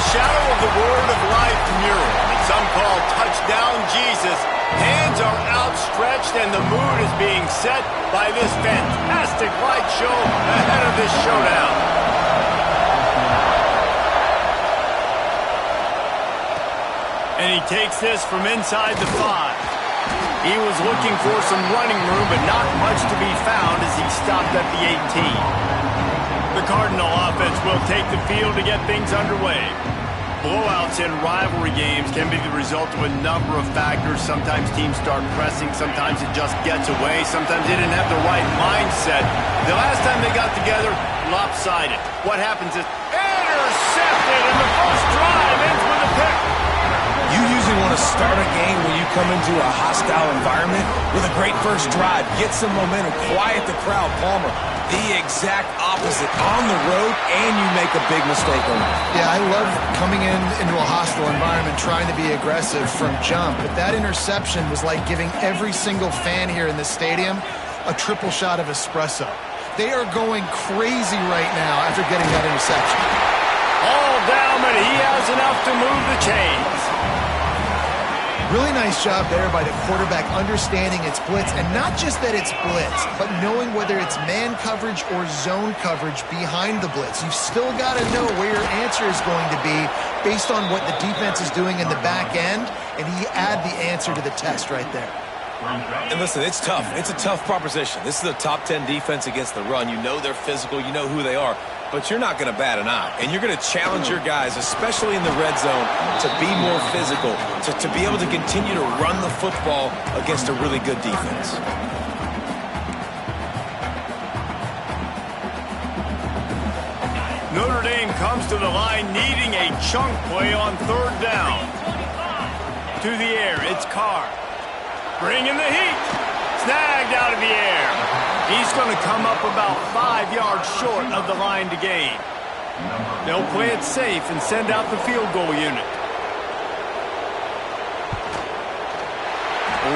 shadow of the Word of Life mural that some call Touchdown Jesus. Hands are outstretched and the mood is being set by this fantastic light show ahead of this showdown. And he takes this from inside the 5. He was looking for some running room, but not much to be found as he stopped at the 18. The Cardinal offense will take the field to get things underway. Blowouts in rivalry games can be the result of a number of factors. Sometimes teams start pressing. Sometimes it just gets away. Sometimes they didn't have the right mindset. The last time they got together, lopsided. What happens is intercepted, and the first drive ends with a pick. You usually want to start a game when you come into a hostile environment with a great first drive. Get some momentum, quiet the crowd. Palmer, the exact opposite. On the road, and you make a big mistake on it. Yeah, I love coming into a hostile environment, trying to be aggressive from jump. But that interception was like giving every single fan here in the stadium a triple shot of espresso. They are going crazy right now after getting that interception. All down, but he has enough to move the chains. Really nice job there by the quarterback understanding it's blitz, and not just that it's blitz, but knowing whether it's man coverage or zone coverage behind the blitz. You've still got to know where your answer is going to be based on what the defense is doing in the back end, and he add the answer to the test right there. And listen, it's tough. It's a tough proposition. This is a top 10 defense against the run. You know they're physical. You know who they are. But you're not going to bat an eye. And you're going to challenge your guys, especially in the red zone, to be more physical, to be able to continue to run the football against a really good defense. Notre Dame comes to the line needing a chunk play on 3rd down. To the air, it's Carr. Bringing the heat. Snagged out of the air. He's going to come up about 5 yards short of the line to gain. They'll play it safe and send out the field goal unit.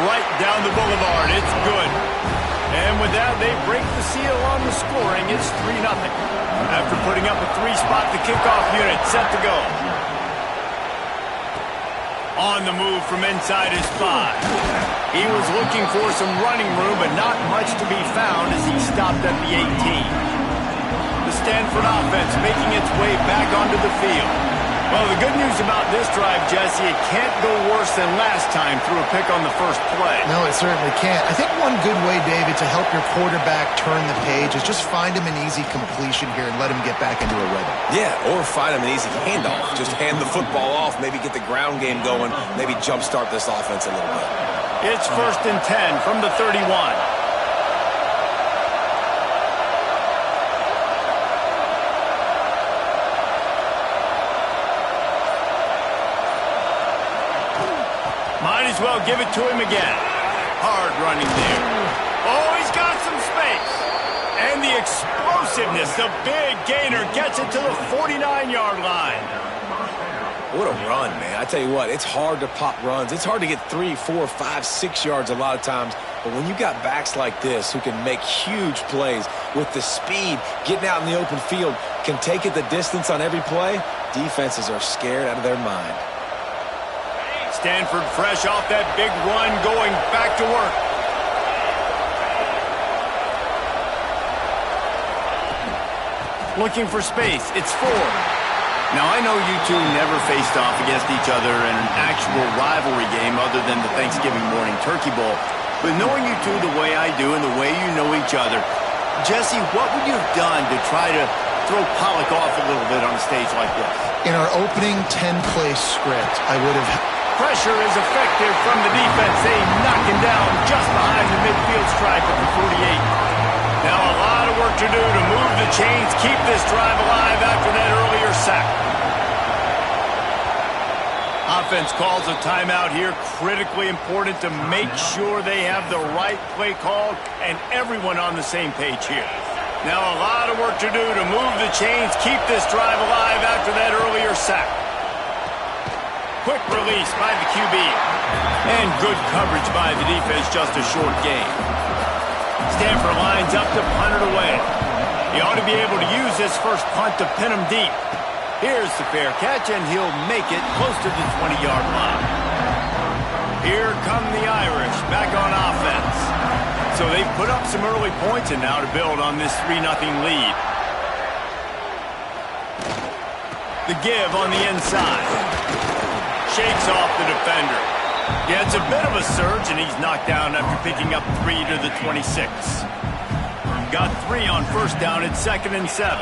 Right down the boulevard. It's good. And with that, they break the seal on the scoring. It's 3-0. After putting up a 3-spot, the kickoff unit set to go. On the move from inside his 5. He was looking for some running room, but not much to be found as he stopped at the 18. The Stanford offense making its way back onto the field. Well, the good news about this drive, Jesse, it can't go worse than last time through a pick on the first play. No, it certainly can't. I think one good way, David, to help your quarterback turn the page is just find him an easy completion here and let him get back into a rhythm. Yeah, or find him an easy handoff. Just hand the football off, maybe get the ground game going, maybe jumpstart this offense a little bit. It's 1st and 10 from the 31. Might as well give it to him again. Hard running there. Oh, he's got some space. And the explosiveness, the big gainer gets it to the 49-yard line. What a run, man. I tell you what, it's hard to pop runs. It's hard to get 3, 4, 5, 6 yards a lot of times. But when you got backs like this who can make huge plays with the speed, getting out in the open field, can take it the distance on every play, defenses are scared out of their mind. Stanford fresh off that big run, going back to work. Looking for space. It's 4. Now, I know you two never faced off against each other in an actual rivalry game other than the Thanksgiving morning Turkey Bowl. But knowing you two the way I do and the way you know each other, Jesse, what would you have done to try to throw Pollock off a little bit on a stage like this? In our opening 10-play script, I would have... Pressure is effective from the defense. They knock him down just behind the midfield stripe at the 48. Now a lot of work to do to move the chains, keep this drive alive after that earlier sack. Offense calls a timeout here. Critically important to make sure they have the right play called and everyone on the same page here. Now a lot of work to do to move the chains, keep this drive alive after that earlier sack. Quick release by the QB. And good coverage by the defense, just a short gain. Stanford lines up to punt it away. He ought to be able to use this first punt to pin him deep. Here's the fair catch, and he'll make it close to the 20-yard line. Here come the Irish back on offense. So they've put up some early points and now to build on this 3-0 lead. The give on the inside. Shakes off the defender. Yeah, it's a bit of a surge, and he's knocked down after picking up 3 to the 26. Got 3 on first down at 2nd and 7.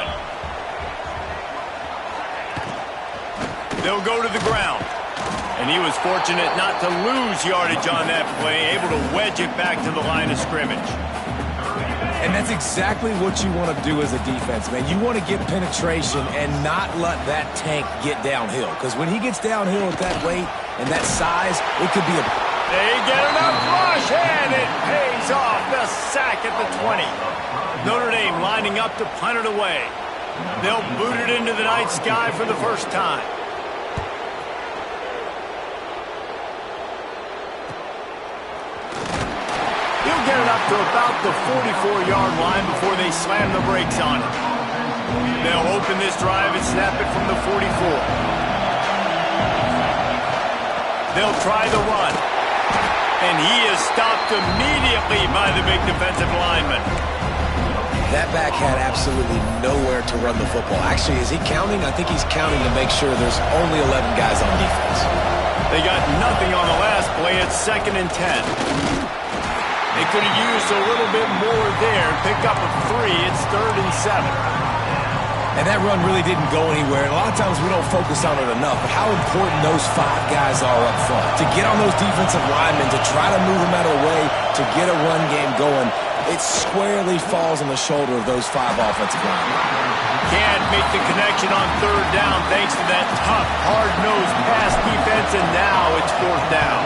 They'll go to the ground. And he was fortunate not to lose yardage on that play, able to wedge it back to the line of scrimmage. And that's exactly what you want to do as a defense, man. You want to get penetration and not let that tank get downhill. Because when he gets downhill at that weight and that size, it could be a... They get enough rush, and it pays off. The sack at the 20. Notre Dame lining up to punt it away. They'll boot it into the night sky for the first time. He'll get it up to about the 44-yard line before they slam the brakes on it. They'll open this drive and snap it from the 44. They'll try the run. And he is stopped immediately by the big defensive lineman. That back had absolutely nowhere to run the football. Actually, is he counting? I think he's counting to make sure there's only 11 guys on defense. They got nothing on the last play at 2nd and 10. They could have used a little bit more there. Pick up a 3. It's 3rd and 7. And that run really didn't go anywhere. And a lot of times we don't focus on it enough. But how important those 5 guys are up front. To get on those defensive linemen, to try to move them out of the way, to get a run game going, it squarely falls on the shoulder of those 5 offensive linemen. Can't make the connection on 3rd down thanks to that tough, hard-nosed pass defense. And now it's 4th down.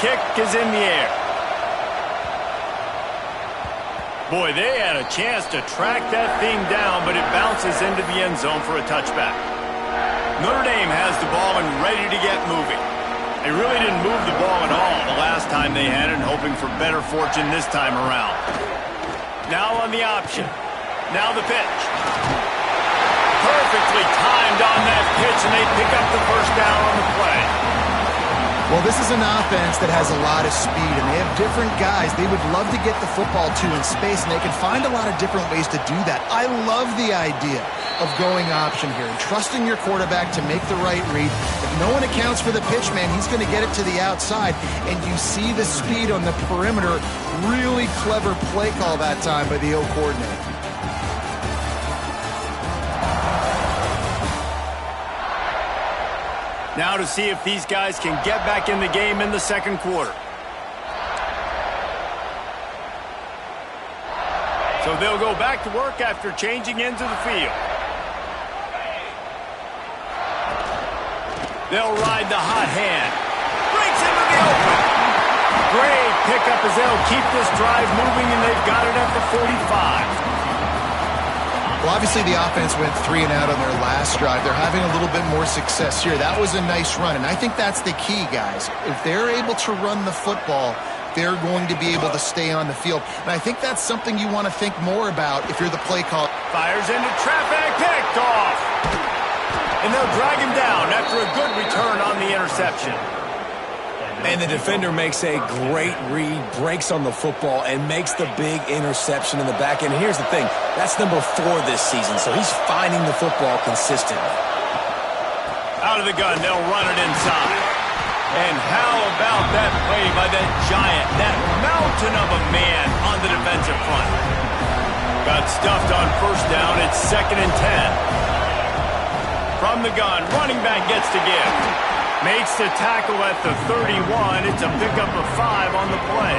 Kick is in the air. Boy, they had a chance to track that thing down, but it bounces into the end zone for a touchback. Notre Dame has the ball and ready to get moving. They really didn't move the ball at all the last time they had it, hoping for better fortune this time around. Now on the option. Now the pitch. Perfectly timed on that pitch, and they pick up the first down on the play. Well, this is an offense that has a lot of speed, and they have different guys they would love to get the football to in space, and they can find a lot of different ways to do that. I love the idea of going option here and trusting your quarterback to make the right read. If no one accounts for the pitch, man, he's going to get it to the outside, and you see the speed on the perimeter. Really clever play call that time by the O coordinator. Now to see if these guys can get back in the game in the second quarter. So they'll go back to work after changing into the field. They'll ride the hot hand. Breaks into the open. Great pickup as they'll keep this drive moving, and they've got it at the 45. Well, obviously the offense went 3 and out on their last drive. They're having a little bit more success here. That was a nice run, and I think that's the key, guys. If they're able to run the football, they're going to be able to stay on the field. And I think that's something you want to think more about if you're the play caller. Fires into traffic, picked off. And they'll drag him down after a good return on the interception. And the defender makes a great read, breaks on the football, and makes the big interception in the back end. Here's the thing. That's number 4 this season, so he's finding the football consistently. Out of the gun, they'll run it inside. And how about that play by that giant, that mountain of a man on the defensive front? Got stuffed on first down. It's 2nd and 10. From the gun, running back gets to give. Makes the tackle at the 31. It's a pickup of 5 on the play.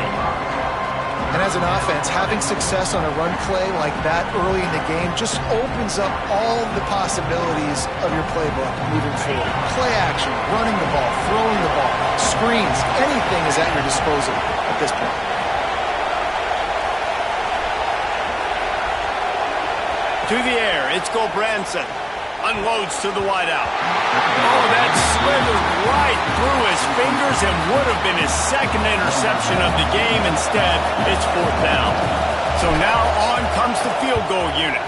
And as an offense, having success on a run play like that early in the game just opens up all the possibilities of your playbook moving forward. Play action, running the ball, throwing the ball, screens, anything is at your disposal at this point. To the air, it's Gulbranson. Unloads to the wideout. Oh, that slithered right through his fingers and would have been his second interception of the game. Instead, it's 4th down. So now on comes the field goal unit.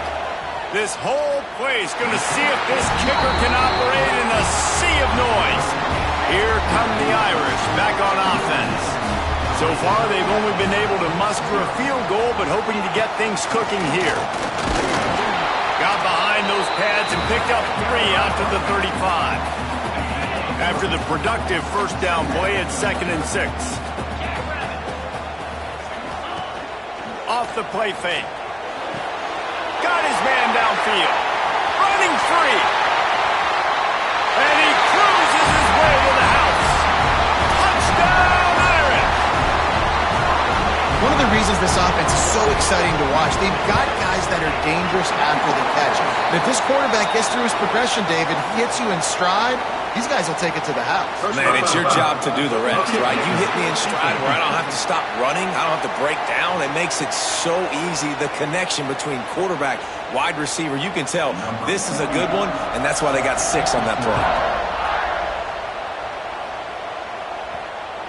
This whole He's going to see if this kicker can operate in a sea of noise. Here come the Irish back on offense. So far, they've only been able to muster a field goal, but hoping to get things cooking here. Got behind those pads and picked up 3 after the 35. After the productive first down play, it's 2nd and 6. Off the play fake. Got his man downfield. Running free. And he cruises his way to the house. Touchdown, Irish! One of the reasons this offense is so exciting to watch, they've got guys that are dangerous after the catch. And if this quarterback gets through his progression, David, if he hits you in stride, these guys will take it to the house. Man, it's your job to do the rest, right? You hit me in stride where I don't have to stop running. I don't have to break down. It makes it so easy, the connection between quarterback, wide receiver. You can tell this is a good one, and that's why they got 6 on that play.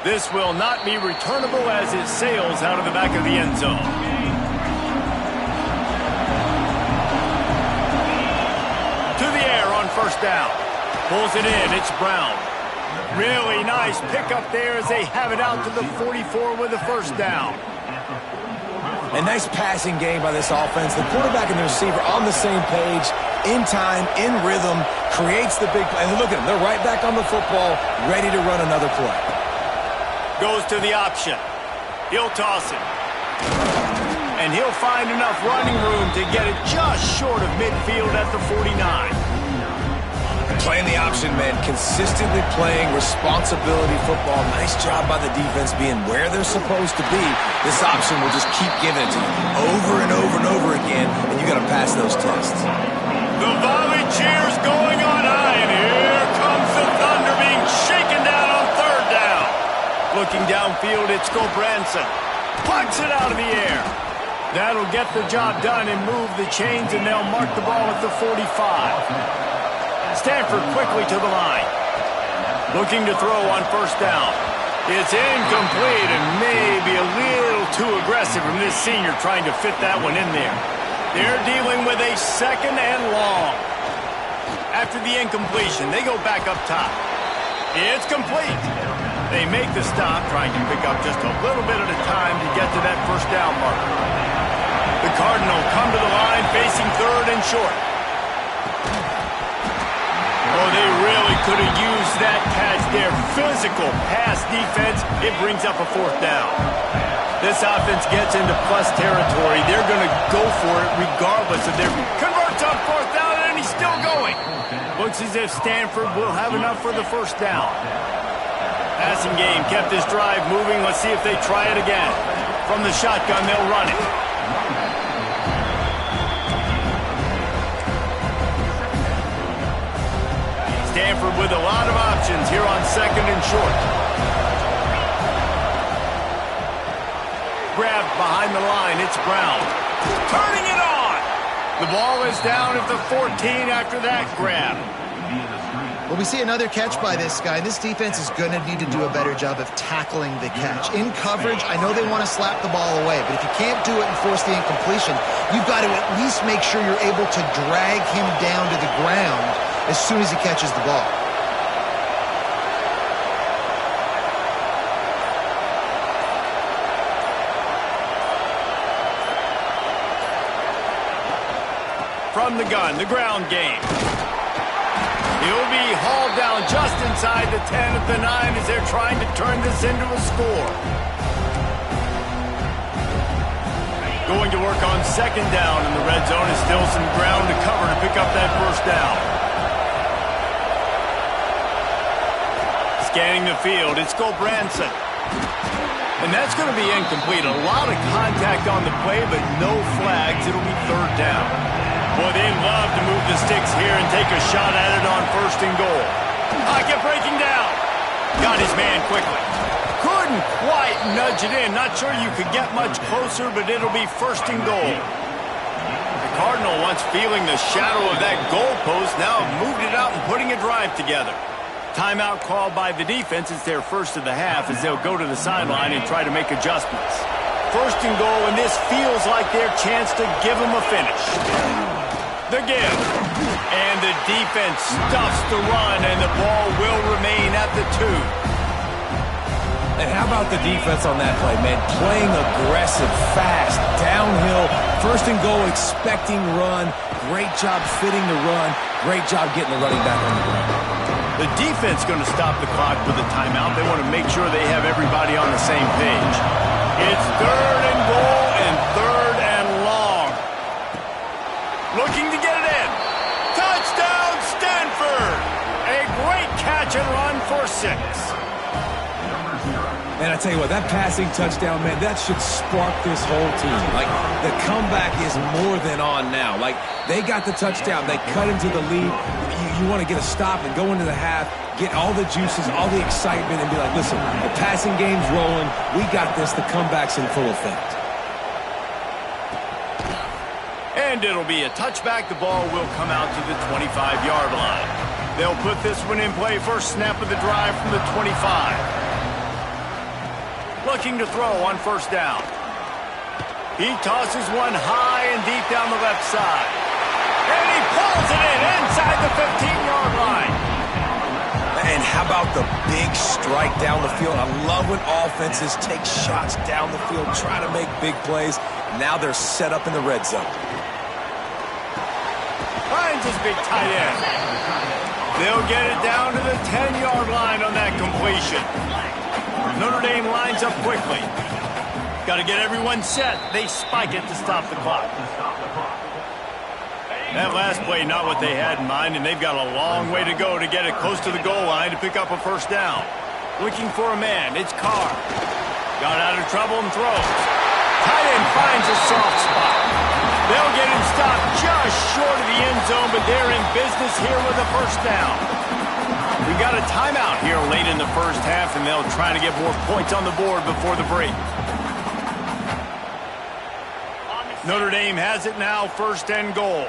This will not be returnable as it sails out of the back of the end zone. To the air on first down. Pulls it in. It's Brown. Really nice pickup there as they have it out to the 44 with a first down. A nice passing game by this offense. The quarterback and the receiver on the same page, in time, in rhythm, creates the big play. And look at them. They're right back on the football, ready to run another play. Goes to the option. He'll toss it. And he'll find enough running room to get it just short of midfield at the 49. Playing the option, man. Consistently playing responsibility football. Nice job by the defense being where they're supposed to be. This option will just keep giving it to you over and over and over again, and you got to pass those tests. The volley cheers going on high, and here comes the Thunder being shaken down on third down. Looking downfield, it's Gobranson. Plucks it out of the air. That'll get the job done and move the chains, and they'll mark the ball at the 45. Stanford quickly to the line. Looking to throw on first down. It's incomplete and maybe a little too aggressive from this senior trying to fit that one in there. They're dealing with a 2nd and long. After the incompletion, they go back up top. It's complete. They make the stop, trying to pick up just a little bit at a time to get to that first down marker. The Cardinal come to the line facing 3rd and short. Oh, they really could have used that catch there. Physical pass defense. It brings up a 4th down. This offense gets into plus territory. They're going to go for it regardless of their... Converts on 4th down, and he's still going. Looks as if Stanford will have enough for the first down. Passing game kept this drive moving. Let's see if they try it again. From the shotgun, they'll run it. Stanford with a lot of options here on 2nd and short. Grabbed behind the line, it's Brown. Turning it on! The ball is down at the 14 after that grab. Well, we see another catch by this guy. This defense is going to need to do a better job of tackling the catch. In coverage, I know they want to slap the ball away, but if you can't do it and force the incompletion, you've got to at least make sure you're able to drag him down to the ground as soon as he catches the ball. From the gun, the ground game. He'll be hauled down just inside the 10 at the 9 as they're trying to turn this into a score. Going to work on 2nd down in the red zone is still some ground to cover to pick up that first down. Scanning the field, it's Gobranson. And that's going to be incomplete. A lot of contact on the play, but no flags. It'll be 3rd down. Boy, they'd love to move the sticks here and take a shot at it on 1st and goal. Pocket breaking down. Got his man quickly. Couldn't quite nudge it in. Not sure you could get much closer, but it'll be 1st and goal. The Cardinal, once feeling the shadow of that goalpost, now have moved it out and putting a drive together. Timeout called by the defense. It's their first of the half as they'll go to the sideline and try to make adjustments. 1st and goal, and this feels like their chance to give them a finish. The give. And the defense stuffs the run, and the ball will remain at the 2. And how about the defense on that play, man? Playing aggressive, fast, downhill, first and goal, expecting run. Great job fitting the run. Great job getting the running back on the ground. The defense going to stop the clock with a timeout. They want to make sure they have everybody on the same page. It's 3rd and goal and 3rd and long. Looking to get it in. Touchdown, Stanford! A great catch and run for 6. And I tell you what, that passing touchdown, man, that should spark this whole team. Like, the comeback is more than on now. Like, they got the touchdown. They cut into the lead. You want to get a stop and go into the half, get all the juices, all the excitement, and be like, listen, the passing game's rolling. We got this. The comeback's in full effect. And it'll be a touchback. The ball will come out to the 25-yard line. They'll put this one in play. First snap of the drive from the 25. Looking to throw on 1st down. He tosses one high and deep down the left side. And he pulls it in inside the 15-yard line. And how about the big strike down the field? I love when offenses take shots down the field, try to make big plays. Now they're set up in the red zone. Finds his big tight end. They'll get it down to the 10-yard line on that completion. Notre Dame lines up quickly. Got to get everyone set. They spike it to stop the clock. That last play, not what they had in mind, and they've got a long way to go to get it close to the goal line to pick up a 1st down. Looking for a man. It's Carr. Got out of trouble and throws. Tight end finds a soft spot. They'll get him stopped just short of the end zone, but they're in business here with a 1st down. We got a timeout here late in the 1st half, and they'll try to get more points on the board before the break. Notre Dame has it now, 1st and goal.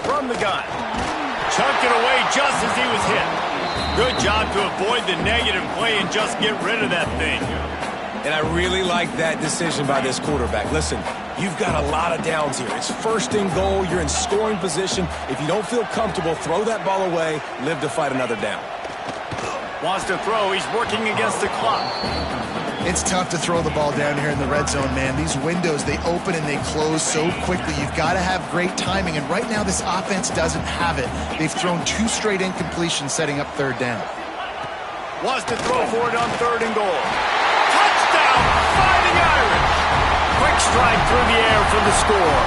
From the gun. Chucked it away just as he was hit. Good job to avoid the negative play and just get rid of that thing. And I really like that decision by this quarterback. Listen, you've got a lot of downs here. It's 1st and goal. You're in scoring position. If you don't feel comfortable, throw that ball away. Live to fight another down. Wants to throw. He's working against the clock. It's tough to throw the ball down here in the red zone, man. These windows, they open and they close so quickly. You've got to have great timing, and right now this offense doesn't have it. They've thrown 2 straight incompletions setting up 3rd down. Wants to throw for it on 3rd and goal. Touchdown, Fighting Irish. Quick strike through the air for the score.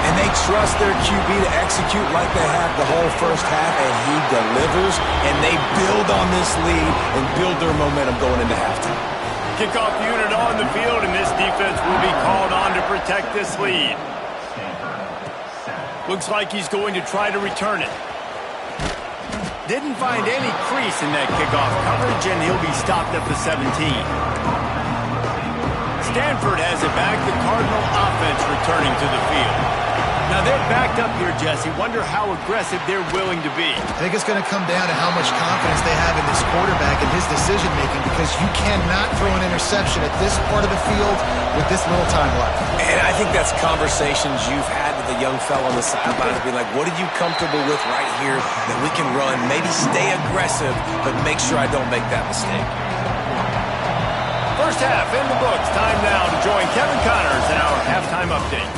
And they trust their QB to execute like they have the whole 1st half, and he delivers, and they build on this lead and build their momentum going into halftime. Kickoff unit on the field, and this defense will be called on to protect this lead. Looks like he's going to try to return it. Didn't find any crease in that kickoff coverage, and he'll be stopped at the 17. Stanford has it back. The Cardinal offense returning to the field. Now they're backed up here, Jesse. Wonder how aggressive they're willing to be. I think it's going to come down to how much confidence they have in this quarterback and his decision-making, because you cannot throw an interception at this part of the field with this little time left. And I think that's conversations you've had with the young fellow on the sidelines, be like, what are you comfortable with right here that we can run? Maybe stay aggressive, but make sure I don't make that mistake. 1st half in the books. Time now to join Kevin Connors in our halftime update.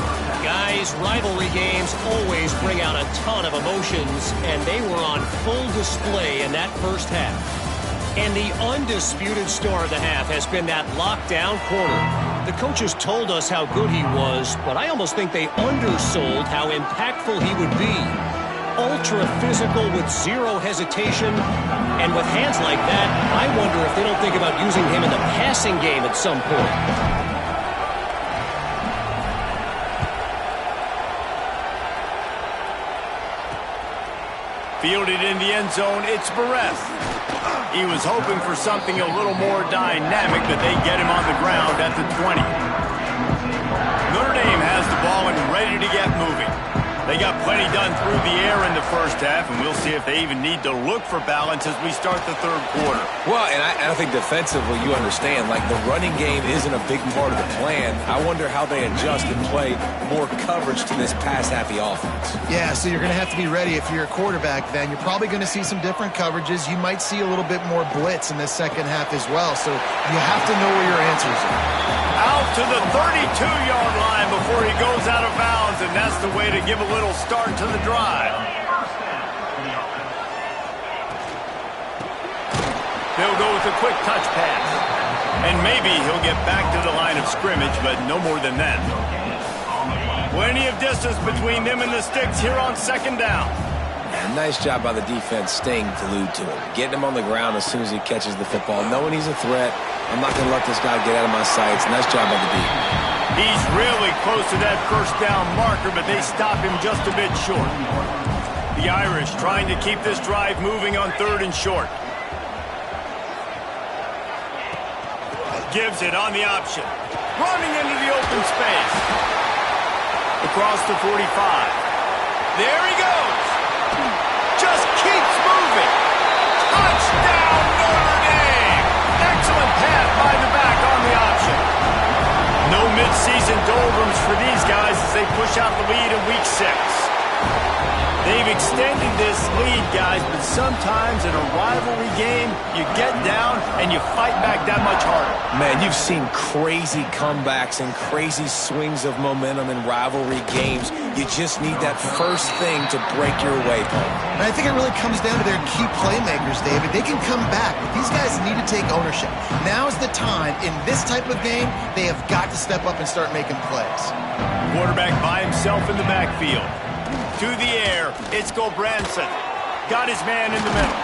Guys, rivalry games always bring out a ton of emotions, and they were on full display in that 1st half. And the undisputed star of the half has been that lockdown corner. The coaches told us how good he was, but I almost think they undersold how impactful he would be. Ultra physical with 0 hesitation, and with hands like that, I wonder if they don't think about using him in the passing game at some point. Fielded in the end zone, it's Barres. He was hoping for something a little more dynamic, but they get him on the ground at the 20. Notre Dame has the ball and ready to get moving. They got plenty done through the air in the first half, and we'll see if they even need to look for balance as we start the third quarter. Well, and I think defensively, you understand, like the running game isn't a big part of the plan. I wonder how they adjust and play more coverage to this pass-happy offense. Yeah, so you're going to have to be ready if you're a quarterback then. You're probably going to see some different coverages. You might see a little bit more blitz in the second half as well, so you have to know where your answers are. Out to the 32-yard line before he goes out of bounds, and that's the way to give a little start to the drive. They'll go with a quick touch pass. And maybe he'll get back to the line of scrimmage, but no more than that. Plenty of distance between them and the sticks here on second down. And nice job by the defense staying glued to him. Getting him on the ground as soon as he catches the football. Knowing he's a threat, I'm not going to let this guy get out of my sights. Nice job by the D. He's really close to that first down marker, but they stop him just a bit short. The Irish trying to keep this drive moving on third and short. Gives it on the option. Running into the open space. Across the 45. There he goes. Just keeps moving. Touchdown, Notre Dame. Excellent pass by the back on the option. No midseason doldrums for these guys as they push out the lead in week 6. They've extended this lead, guys, but sometimes in a rivalry game, you get down and you fight back that much harder. Man, you've seen crazy comebacks and crazy swings of momentum in rivalry games. You just need that first thing to break your way, Paul. And I think it really comes down to their key playmakers, David. They can come back, but these guys need to take ownership. Now's the time. In this type of game, they have got to step up and start making plays. Quarterback by himself in the backfield. To the air, it's Gulbranson. Got his man in the middle.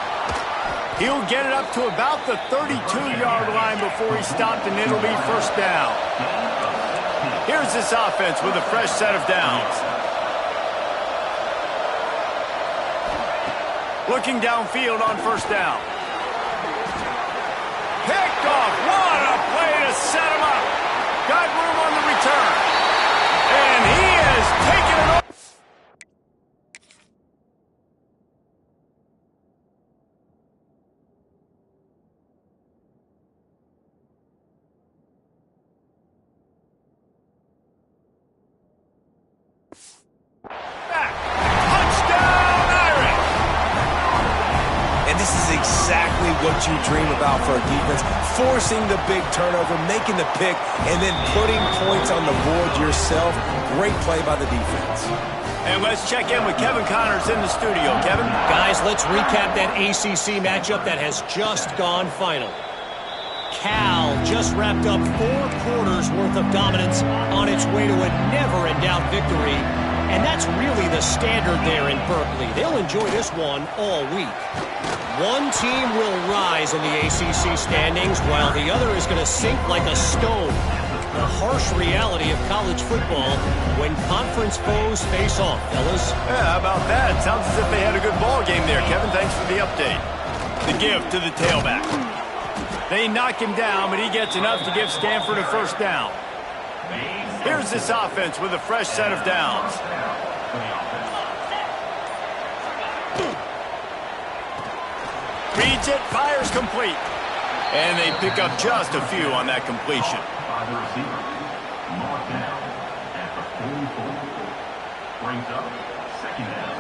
He'll get it up to about the 32-yard line before he's stopped, and it'll be first down. Here's this offense with a fresh set of downs. Looking downfield on first down. Picked off. What a play to set him up. Got room on the return. And he has taken it over. Exactly what you dream about for a defense, forcing the big turnover, making the pick, and then putting points on the board yourself. Great play by the defense. And let's check in with Kevin Connors in the studio. Kevin? Guys, let's recap that ACC matchup that has just gone final. Cal just wrapped up 4 quarters worth of dominance on its way to a never-in-doubt victory. And that's really the standard there in Berkeley. They'll enjoy this one all week. One team will rise in the ACC standings while the other is going to sink like a stone. The harsh reality of college football when conference foes face off, fellas. Yeah, how about that? Sounds as if they had a good ball game there. Kevin, thanks for the update. The give to the tailback. They knock him down, but he gets enough to give Stanford a first down. Here's this offense with a fresh set of downs. Reads it, fires complete. And they pick up just a few on that completion. Brings up second down.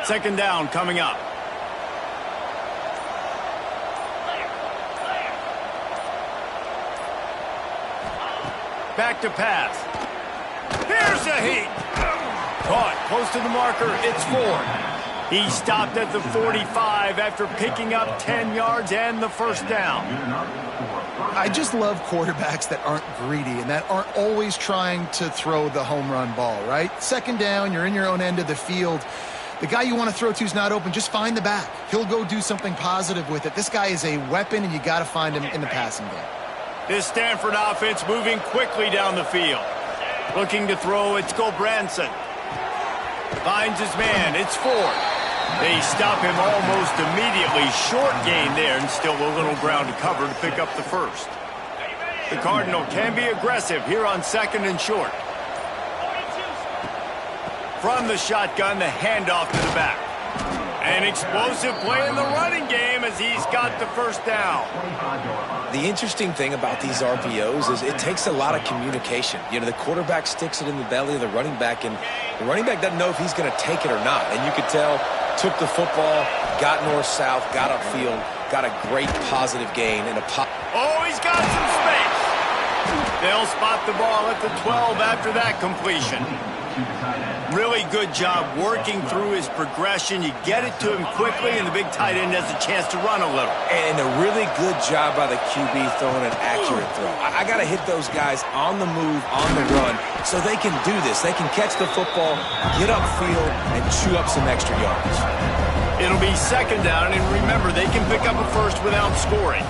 Second down coming up. Back to pass. Here's the heat. Caught close to the marker. It's Ford. He stopped at the 45 after picking up 10 yards and the first down. I just love quarterbacks that aren't greedy and that aren't always trying to throw the home run ball, right? Second down, you're in your own end of the field. The guy you want to throw to is not open. Just find the back. He'll go do something positive with it. This guy is a weapon, and you got to find him in the passing game. This Stanford offense moving quickly down the field. Looking to throw, it's Gulbranson. Finds his man, it's Ford. They stop him almost immediately. Short gain there, and still a little ground to cover to pick up the first. The Cardinal can be aggressive here on 2nd and short. From the shotgun, the handoff to the back. An explosive play in the running game as he's got the first down. The interesting thing about these RPOs is it takes a lot of communication. You know, the quarterback sticks it in the belly of the running back, and the running back doesn't know if he's going to take it or not. And you could tell, took the football, got north-south, got upfield, got a great positive gain and a pop. Oh, he's got some space. They'll spot the ball at the 12 after that completion. Really good job working through his progression. You get it to him quickly, and the big tight end has a chance to run a little. And a really good job by the QB throwing an accurate throw. I got to hit those guys on the move, on the run, so they can do this. They can catch the football, get upfield, and chew up some extra yards. It'll be 2nd down, and remember, they can pick up a first without scoring.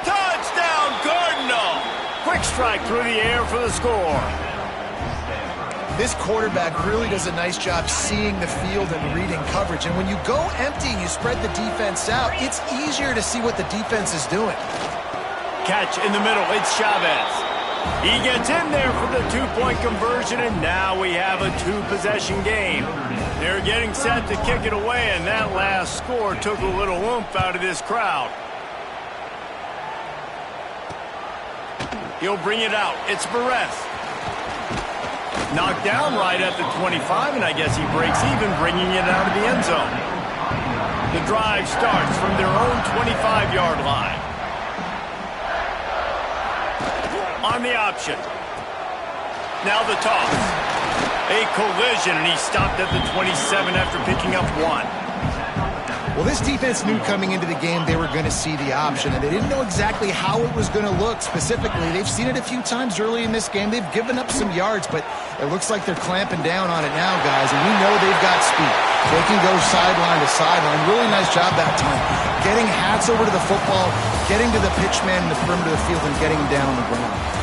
Touchdown, Cardinal! Quick strike through the air for the score. This quarterback really does a nice job seeing the field and reading coverage. And when you go empty and you spread the defense out, it's easier to see what the defense is doing. Catch in the middle. It's Chavez. He gets in there for the 2-point conversion, and now we have a 2-possession game. They're getting set to kick it away, and that last score took a little oomph out of this crowd. He'll bring it out. It's Perez. Knocked down right at the 25, and I guess he breaks even, bringing it out of the end zone. The drive starts from their own 25-yard line. On the option. Now the toss. A collision, and he stopped at the 27 after picking up 1. Well, this defense knew coming into the game they were going to see the option, and they didn't know exactly how it was going to look specifically. They've seen it a few times early in this game. They've given up some yards, but it looks like they're clamping down on it now, guys, and we know they've got speed. They can go sideline to sideline. Really nice job that time. Getting hats over to the football, getting to the pitch man in the perimeter of the field, and getting him down on the ground.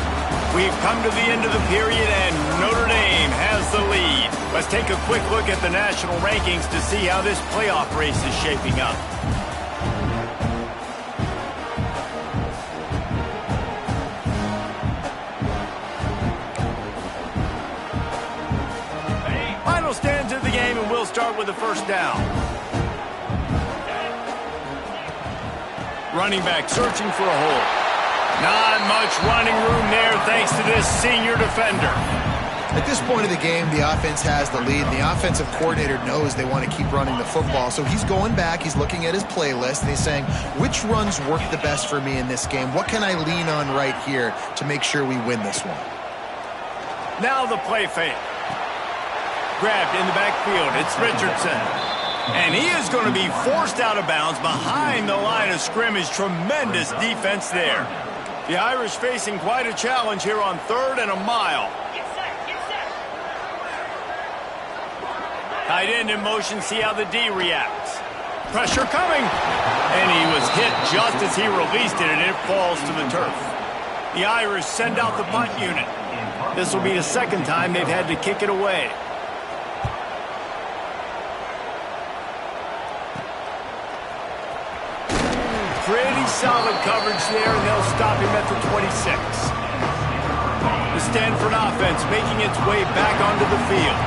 We've come to the end of the period, and Notre Dame has the lead. Let's take a quick look at the national rankings to see how this playoff race is shaping up. Final stands of the game, and we'll start with the first down. Running back searching for a hole. Not much running room there thanks to this senior defender. At this point of the game, the offense has the lead. The offensive coordinator knows they want to keep running the football. So he's going back, he's looking at his playlist, and he's saying, which runs work the best for me in this game? What can I lean on right here to make sure we win this one? Now the play fake. Grabbed in the backfield. It's Richardson. And he is going to be forced out of bounds behind the line of scrimmage. Tremendous defense there. The Irish facing quite a challenge here on 3rd and a mile. Tight end in motion, see how the D reacts. Pressure coming. And he was hit just as he released it, and it falls to the turf. The Irish send out the punt unit. This will be the 2nd time they've had to kick it away. Pretty solid coverage there, and they'll stop him at the 26. The Stanford offense making its way back onto the field.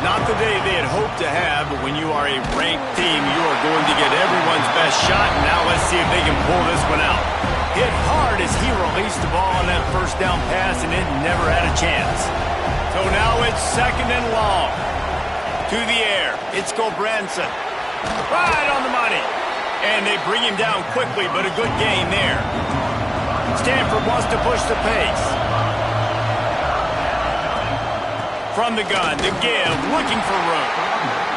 Not the day they had hoped to have, but when you are a ranked team, you are going to get everyone's best shot. And now let's see if they can pull this one out. Hit hard as he released the ball on that first down pass, and it never had a chance. So now it's 2nd and long. To the air, it's Gulbranson. Right on the money. And they bring him down quickly, but a good gain there. Stanford wants to push the pace. From the gun, the give, looking for room.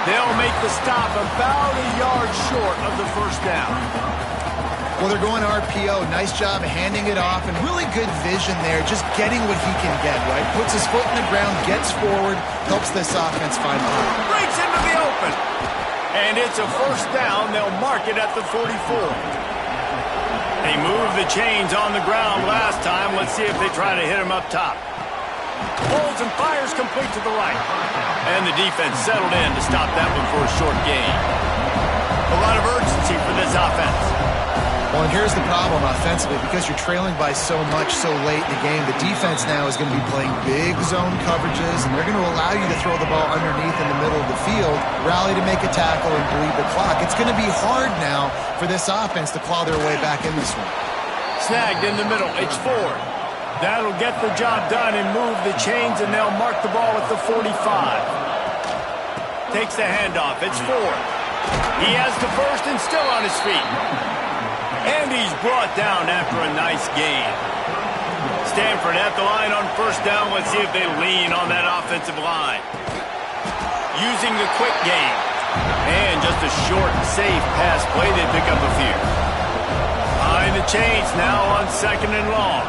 They'll make the stop about a yard short of the first down. Well, they're going RPO. Nice job handing it off, and really good vision there, just getting what he can get, right? Puts his foot in the ground, gets forward, helps this offense find the hole. Breaks into the open. And it's a first down. They'll mark it at the 44. They moved the chains on the ground last time. Let's see if they try to hit him up top. Holds and fires complete to the right. And the defense settled in to stop that one for a short gain. A lot of urgency for this offense. Well, and here's the problem offensively. Because you're trailing by so much so late in the game, the defense now is going to be playing big zone coverages, and they're going to allow you to throw the ball underneath in the middle of the field, rally to make a tackle, and bleed the clock. It's going to be hard now for this offense to claw their way back in this one. Snagged in the middle. It's Ford. That'll get the job done and move the chains, and they'll mark the ball at the 45. Takes the handoff. It's Ford. He has the first and still on his feet. And he's brought down after a nice gain. Stanford at the line on first down. Let's see if they lean on that offensive line. Using the quick game. And just a short, safe pass play. They pick up a few. Behind the chains now on second and long.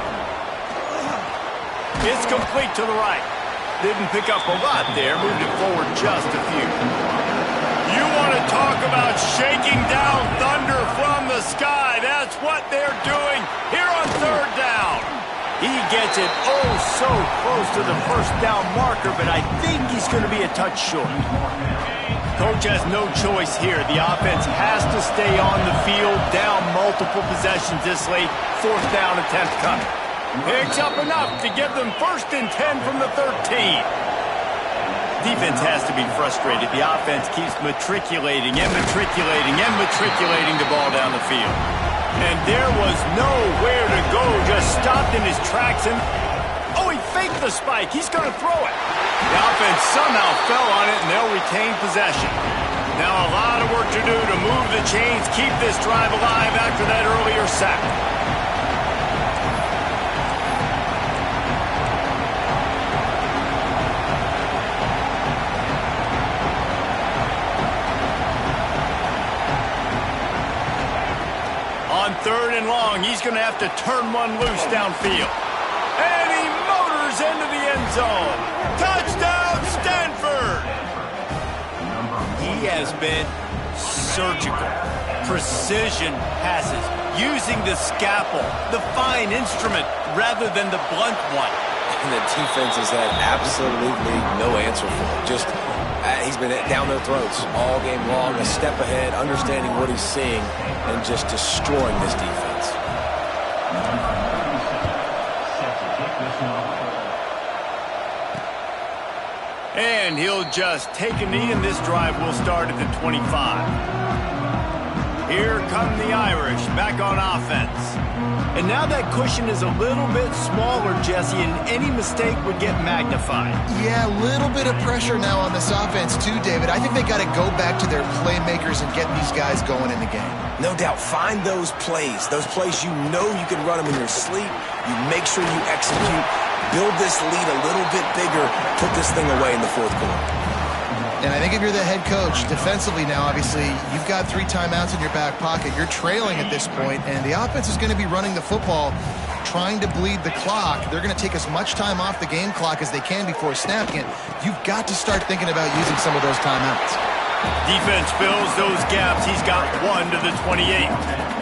It's complete to the right. Didn't pick up a lot there. Moved it forward just a few. You want to talk about shaking down thunder from the sky. That's what they're doing here on third down. He gets it oh so close to the first down marker, but I think he's going to be a touch short. Coach has no choice here. The offense has to stay on the field, down multiple possessions this late. Fourth down attempt coming. Picks up enough to give them first and 10 from the 13. Defense has to be frustrated. The offense keeps matriculating and matriculating and matriculating the ball down the field. And there was nowhere to go, just stopped in his tracks. And oh, he faked the spike. He's going to throw it. The offense somehow fell on it, and they'll retain possession. Now a lot of work to do to move the chains, keep this drive alive after that earlier sack. On third and long, he's going to have to turn one loose downfield. And he motors into the end zone. Touchdown, Stanford! He has been surgical. Precision passes, using the scalpel, the fine instrument, rather than the blunt one. And the defense has had absolutely no answer for him. Just he's been down their throats all game long, a step ahead, understanding what he's seeing, and just destroying this defense. And he'll just take a knee, and this drive will start at the 25. Here come the Irish back on offense. And now that cushion is a little bit smaller, Jesse, and any mistake would get magnified. Yeah, a little bit of pressure now on this offense too, David. I think they got to go back to their playmakers and get these guys going in the game. No doubt. Find those plays you know you can run them in your sleep. You make sure you execute. Build this lead a little bit bigger. Put this thing away in the fourth quarter. And I think if you're the head coach, defensively now, obviously, you've got 3 timeouts in your back pocket. You're trailing at this point, and the offense is going to be running the football, trying to bleed the clock. They're going to take as much time off the game clock as they can before snapping it. You've got to start thinking about using some of those timeouts. Defense fills those gaps. He's got 1 to the 28.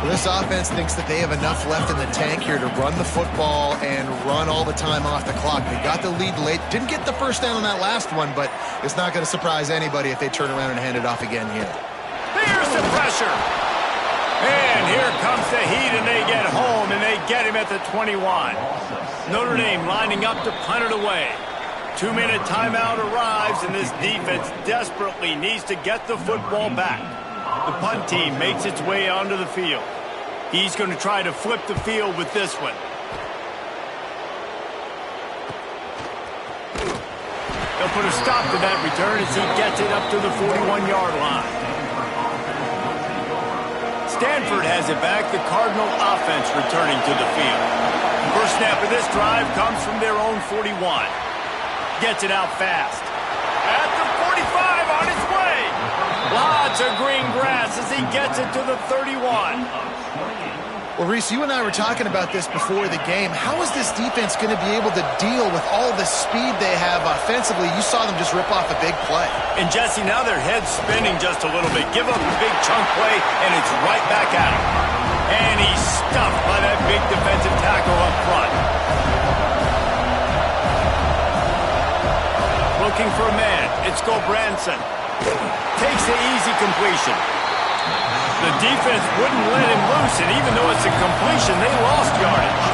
Well, this offense thinks that they have enough left in the tank here to run the football and run all the time off the clock. They got the lead late. Didn't get the first down on that last one, but it's not going to surprise anybody if they turn around and hand it off again here. There's the pressure. And here comes the heat, and they get home, and they get him at the 21. Notre Dame lining up to punt it away. 2-minute timeout arrives, and this defense desperately needs to get the football back. The punt team makes its way onto the field. He's going to try to flip the field with this one. They'll put a stop to that return as he gets it up to the 41-yard line. Stanford has it back. The Cardinal offense returning to the field. First snap of this drive comes from their own 41. Gets it out fast. At the 45 on its way. Lots of green grass as he gets it to the 31. Well, Reese, you and I were talking about this before the game. How is this defense going to be able to deal with all the speed they have offensively? You saw them just rip off a big play. And, Jesse, now their head's spinning just a little bit. Give up a big chunk play, and it's right back at him. And he's stuffed by that big defensive tackle up front. Looking for a man. It's Gobranson. Takes the easy completion. The defense wouldn't let him loose, and even though it's a completion, they lost yardage.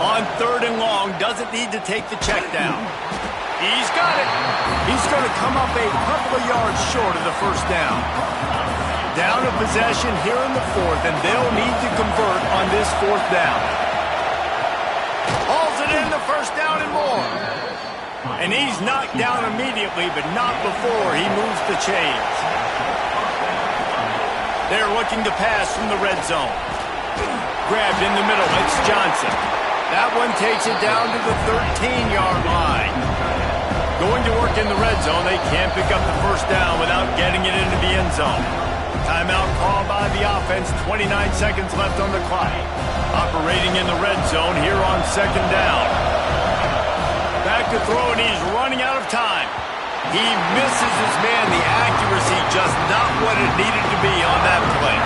On 3rd and long, doesn't need to take the check down. He's got it. He's going to come up a couple of yards short of the first down. Down a possession here in the 4th, and they'll need to convert on this 4th down. Hauls it in, the first down and more. And he's knocked down immediately, but not before he moves the chains. They're looking to pass from the red zone. Grabbed in the middle, it's Johnson. That one takes it down to the 13-yard line. Going to work in the red zone, they can't pick up the first down without getting it into the end zone. Timeout called by the offense, 29 seconds left on the clock. Operating in the red zone here on 2nd down. Back to throw, and he's running out of time. He misses his man. The accuracy just not what it needed to be on that play.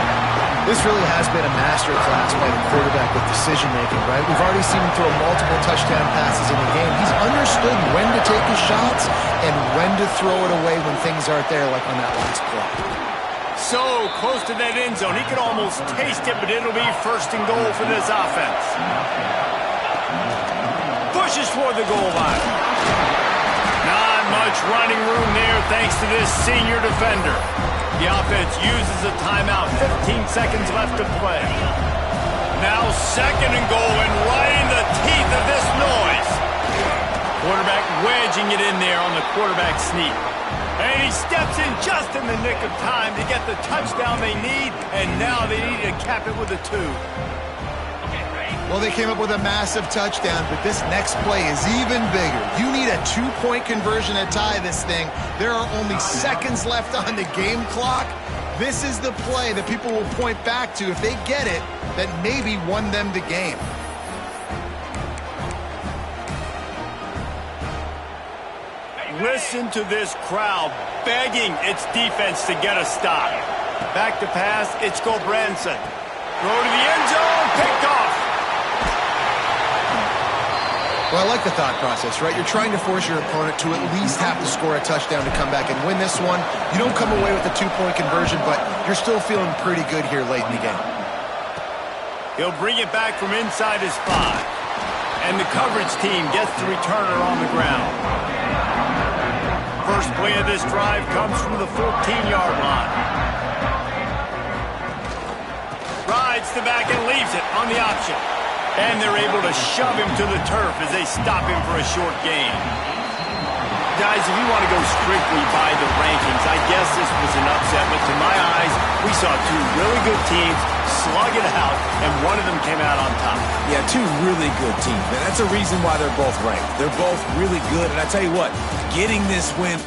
This really has been a masterclass by the quarterback with decision-making, right? We've already seen him throw multiple touchdown passes in the game. He's understood when to take his shots and when to throw it away when things aren't there, like on that last play. So close to that end zone. He could almost taste it, but it'll be 1st and goal for this offense. Pushes toward the goal line. Not much running room there thanks to this senior defender. The offense uses a timeout. 15 seconds left to play. Now 2nd and goal, and right in the teeth of this noise. Quarterback wedging it in there on the quarterback sneak. And he steps in just in the nick of time to get the touchdown they need, and now they need to cap it with a 2. Well, they came up with a massive touchdown, but this next play is even bigger. You need a 2-point conversion to tie this thing. There are only seconds left on the game clock. This is the play that people will point back to if they get it, that maybe won them the game. Listen to this crowd begging its defense to get a stop. Back to pass, it's Gulbranson. Throw to the end zone, picked off. Well, I like the thought process, right? You're trying to force your opponent to at least have to score a touchdown to come back and win this one. You don't come away with a 2-point conversion, but you're still feeling pretty good here late in the game. He'll bring it back from inside his 5. And the coverage team gets the returner on the ground. First play of this drive comes from the 14-yard line. Rides the back and leaves it on the option. And they're able to shove him to the turf as they stop him for a short gain. Guys, if you want to go strictly by the rankings, I guess this was an upset. But to my eyes, we saw 2 really good teams slug it out, and one of them came out on top. Yeah, 2 really good teams, man. That's a reason why they're both ranked. They're both really good, and I tell you what, getting this win